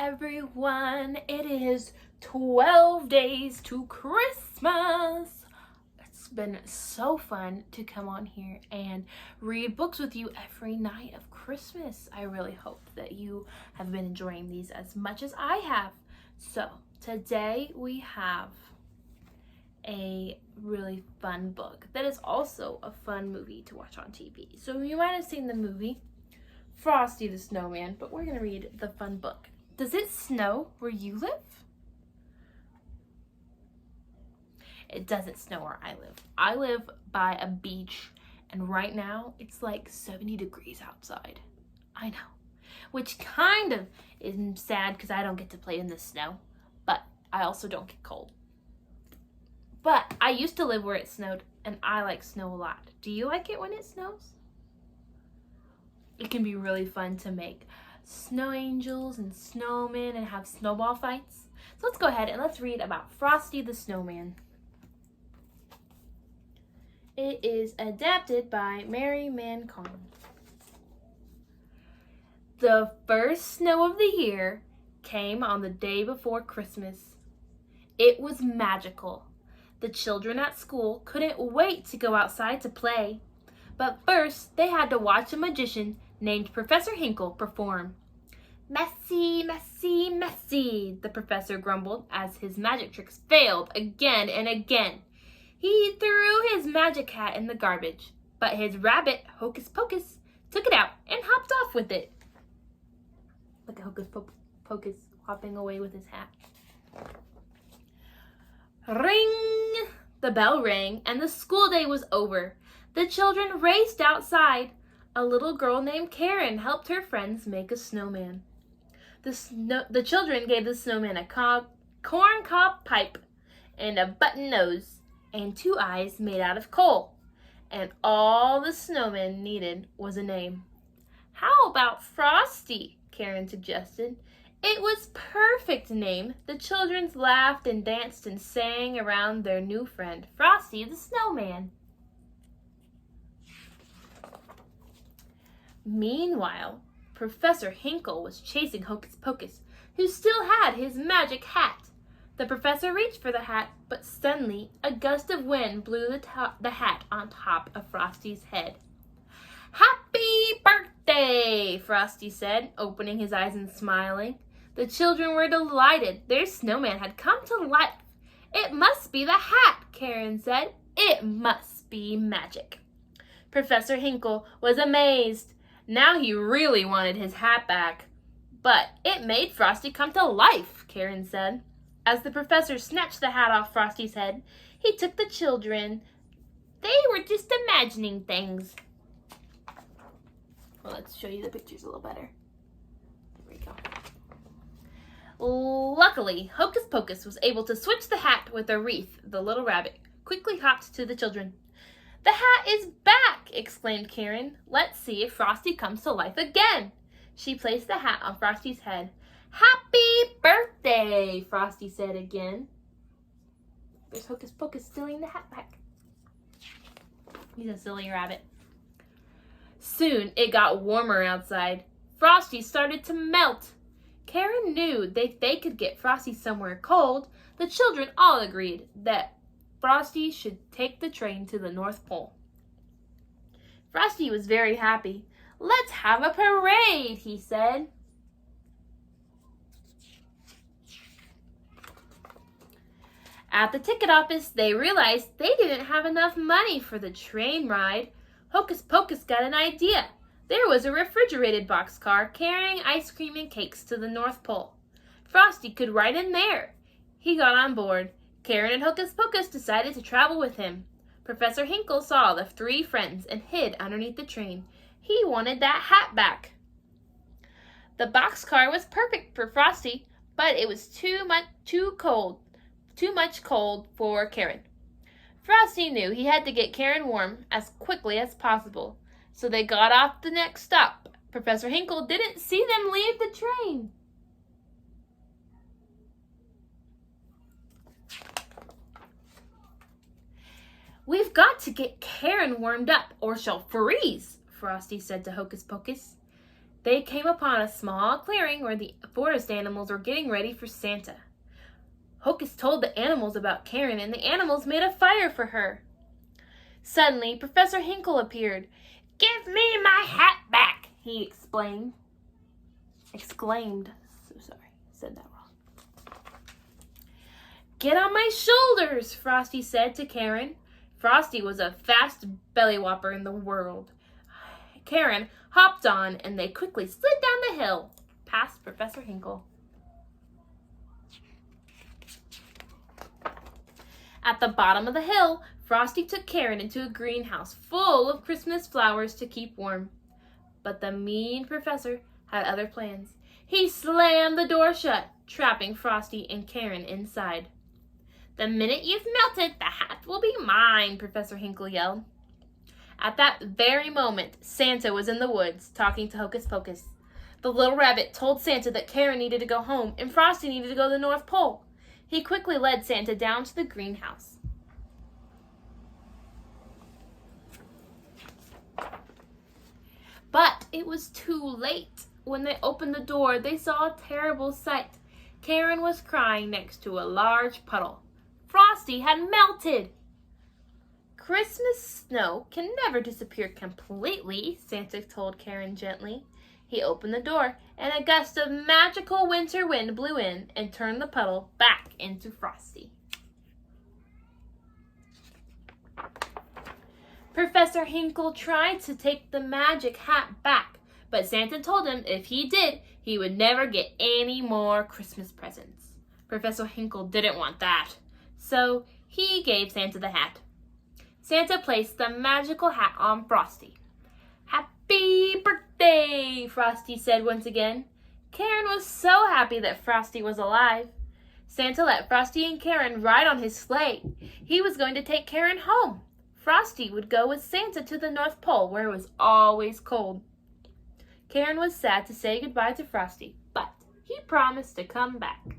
everyone. It is 12 days to Christmas. It's been so fun to come on here and read books with you every night of Christmas. I really hope that you have been enjoying these as much as I have. So today we have a really fun book that is also a fun movie to watch on TV. So you might have seen the movie Frosty the Snowman, but we're going to read the fun book. Does it snow where you live? It doesn't snow where I live. I live by a beach, and right now it's like 70 degrees outside. I know, which kind of is sad because I don't get to play in the snow, but I also don't get cold. But I used to live where it snowed, and I like snow a lot. Do you like it when it snows? It can be really fun to make snow angels and snowmen and have snowball fights. So let's go ahead and let's read about Frosty the Snowman. It is adapted by Mary Mancon. The first snow of the year came on the day before Christmas. It was magical. The children at school couldn't wait to go outside to play. But first, they had to watch a magician named Professor Hinkle perform. Messy, messy, messy, the professor grumbled as his magic tricks failed again and again. He threw his magic hat in the garbage, but his rabbit, Hocus Pocus, took it out and hopped off with it. Look at Hocus Pocus hopping away with his hat. Ring! The bell rang and the school day was over. The children raced outside. A little girl named Karen helped her friends make a snowman. The children gave the snowman a corn-cob pipe and a button nose and 2 eyes made out of coal. And all the snowman needed was a name. How about Frosty? Karen suggested. It was a perfect name. The children laughed and danced and sang around their new friend, Frosty the Snowman. Meanwhile, Professor Hinkle was chasing Hocus Pocus, who still had his magic hat. The professor reached for the hat, but suddenly a gust of wind blew the hat on top of Frosty's head. Happy birthday, Frosty said, opening his eyes and smiling. The children were delighted. Their snowman had come to life. It must be the hat, Karen said. It must be magic. Professor Hinkle was amazed. Now he really wanted his hat back. But it made Frosty come to life, Karen said. As the professor snatched the hat off Frosty's head, he took the children. They were just imagining things. Well, let's show you the pictures a little better. There we go. Luckily, Hocus Pocus was able to switch the hat with a wreath. The little rabbit quickly hopped to the children. The hat is back, exclaimed Karen. Let's see if Frosty comes to life again. She placed the hat on Frosty's head. Happy birthday, Frosty said again. There's Hocus Pocus stealing the hat back. He's a silly rabbit. Soon it got warmer outside. Frosty started to melt. Karen knew that they could get Frosty somewhere cold. The children all agreed that Frosty should take the train to the North Pole. Frosty was very happy. Let's have a parade, he said. At the ticket office, they realized they didn't have enough money for the train ride. Hocus Pocus got an idea. There was a refrigerated boxcar carrying ice cream and cakes to the North Pole. Frosty could ride in there. He got on board. Karen and Hocus Pocus decided to travel with him. Professor Hinkle saw the 3 friends and hid underneath the train. He wanted that hat back. The boxcar was perfect for Frosty, but it was too much cold for Karen. Frosty knew he had to get Karen warm as quickly as possible, so they got off the next stop. Professor Hinkle didn't see them leave the train. We've got to get Karen warmed up or she'll freeze, Frosty said to Hocus Pocus. they came upon a small clearing where the forest animals were getting ready for Santa. Hocus told the animals about Karen, and the animals made a fire for her. Suddenly, Professor Hinkle appeared. "Give me my hat back," he exclaimed. So sorry, said that wrong. "Get on my shoulders," Frosty said to Karen. Frosty was the fastest bellywhopper in the world. Karen hopped on, and they quickly slid down the hill, past Professor Hinkle. At the bottom of the hill, Frosty took Karen into a greenhouse full of Christmas flowers to keep warm. But the mean professor had other plans. He slammed the door shut, trapping Frosty and Karen inside. "The minute you've melted, the hat will be mine," Professor Hinkle yelled. At that very moment, Santa was in the woods, talking to Hocus Pocus. The little rabbit told Santa that Karen needed to go home and Frosty needed to go to the North Pole. He quickly led Santa down to the greenhouse. But it was too late. When they opened the door, they saw a terrible sight. Karen was crying next to a large puddle. Frosty had melted. "Christmas snow can never disappear completely," Santa told Karen gently. He opened the door, and a gust of magical winter wind blew in and turned the puddle back into Frosty. Professor Hinkle tried to take the magic hat back, but Santa told him if he did, he would never get any more Christmas presents. Professor Hinkle didn't want that, so he gave Santa the hat. Santa placed the magical hat on Frosty. "Happy birthday," Frosty said once again. Karen was so happy that Frosty was alive. Santa let Frosty and Karen ride on his sleigh. He was going to take Karen home. Frosty would go with Santa to the North Pole, where it was always cold. Karen was sad to say goodbye to Frosty, but he promised to come back.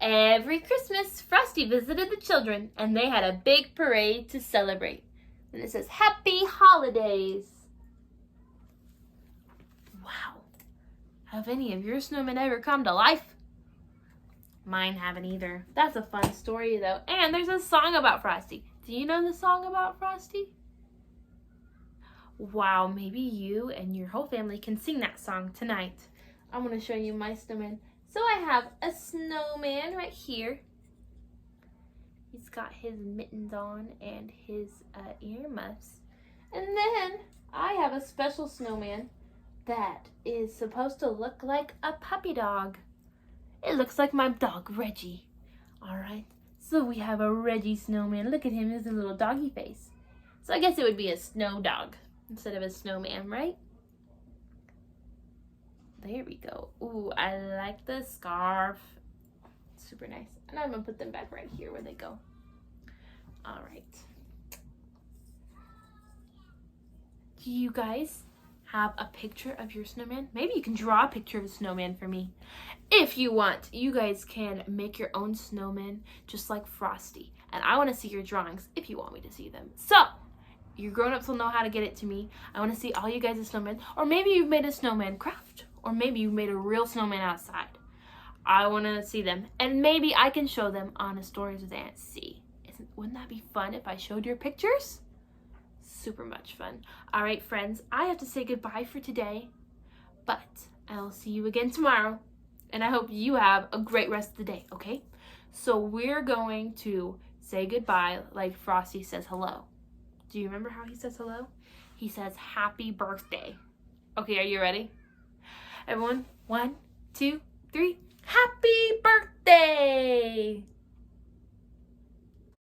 Every Christmas, Frosty visited the children, and they had a big parade to celebrate. And it says, "Happy Holidays." Wow. Have any of your snowmen ever come to life? Mine haven't either. That's a fun story, though. And there's a song about Frosty. Do you know the song about Frosty? Wow, maybe you and your whole family can sing that song tonight. I'm going to show you my snowman. So I have a snowman right here. He's got his mittens on and his earmuffs. And then I have a special snowman that is supposed to look like a puppy dog. It looks like my dog, Reggie. Alright, so we have a Reggie snowman. Look at him, he has a little doggy face. So I guess it would be a snow dog instead of a snowman, right? There we go. Ooh, I like the scarf. Super nice. And I'm going to put them back right here where they go. All right. Do you guys have a picture of your snowman? Maybe you can draw a picture of a snowman for me. If you want, you guys can make your own snowman just like Frosty. And I want to see your drawings if you want me to see them. So, your grown-ups will know how to get it to me. I want to see all you guys' snowmen. Or maybe you've made a snowman craft. Or maybe you made a real snowman outside. I want to see them. And maybe I can show them on a Stories with Aunt C. Wouldn't that be fun if I showed your pictures? Super much fun. All right, friends, I have to say goodbye for today. But I'll see you again tomorrow. And I hope you have a great rest of the day, okay? So we're going to say goodbye like Frosty says hello. Do you remember how he says hello? He says, "Happy birthday." Okay, are you ready? Everyone, 1, 2, 3. Happy